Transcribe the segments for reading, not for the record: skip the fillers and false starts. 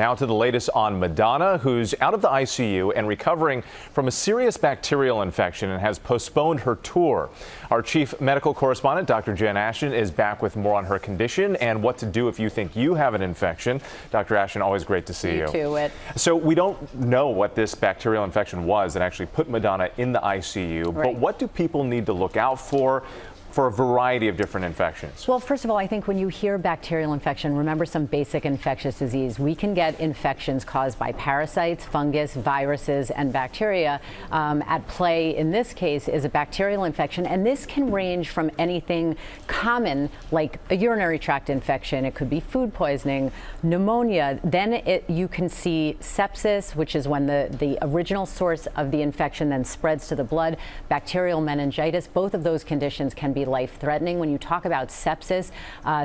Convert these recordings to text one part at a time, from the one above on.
Now to the latest on Madonna, who's out of the ICU and recovering from a serious bacterial infection and has postponed her tour. Our chief medical correspondent, Dr. Jen Ashton, is back with more on her condition and what to do if you think you have an infection. Dr. Ashton, always great to see you. You too, Whit. So we don't know what this bacterial infection was that actually put Madonna in the ICU, Right. but what do people need to look out for a variety of different infections? Well, first of all, I think when you hear bacterial infection, remember some basic infectious disease. We can get infections caused by parasites, fungus, viruses, and bacteria. At play in this case is a bacterial infection, and this can range from anything common like a urinary tract infection. It could be food poisoning, pneumonia. Then you can see sepsis, which is when the original source of the infection then spreads to the blood. Bacterial meningitis, both of those conditions can be life-threatening. When you talk about sepsis,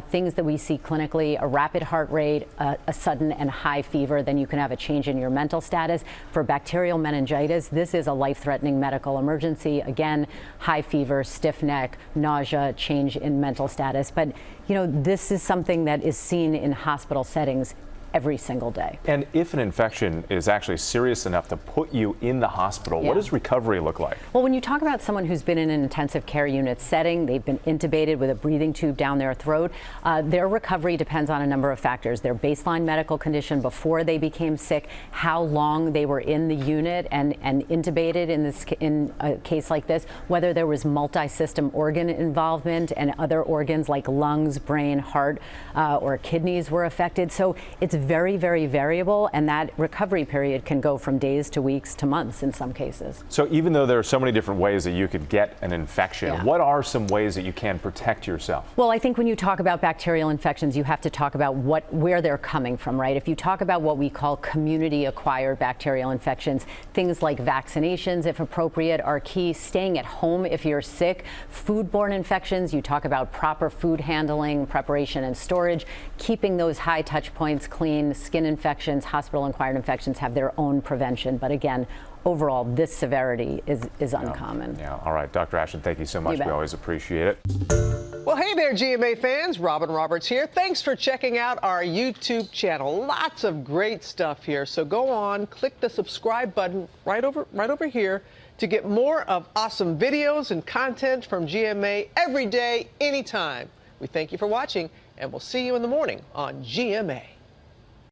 things that we see clinically, a rapid heart rate, a sudden and high fever, then you can have a change in your mental status. For bacterial meningitis, this is a life-threatening medical emergency. Again, high fever, stiff neck, nausea, change in mental status. But, you know, this is something that is seen in hospital settings every single day. And if an infection is actually serious enough to put you in the hospital, what does recovery look like? Well, when you talk about someone who's been in an intensive care unit setting, they've been intubated with a breathing tube down their throat, their recovery depends on a number of factors. Their baseline medical condition before they became sick, how long they were in the unit and intubated in a case like this, whether there was multi-system organ involvement and other organs like lungs, brain, heart, or kidneys were affected. So it's very, very variable, and that recovery period can go from days to weeks to months in some cases. So even though there are so many different ways that you could get an infection, what are some ways that you can protect yourself? Well, I think when you talk about bacterial infections, you have to talk about where they're coming from, right? If you talk about what we call community-acquired bacterial infections, things like vaccinations, if appropriate, are key. Staying at home if you're sick. Foodborne infections, you talk about proper food handling, preparation and storage, keeping those high touch points clean. Skin infections, hospital-acquired infections have their own prevention. But again, overall, this severity is uncommon. Yeah. All right, Dr. Ashton, thank you so much. We always appreciate it. Well, hey there, GMA fans. Robin Roberts here. Thanks for checking out our YouTube channel. Lots of great stuff here. So go on, click the subscribe button right over here to get more of awesome videos and content from GMA every day, anytime. We thank you for watching, and we'll see you in the morning on GMA.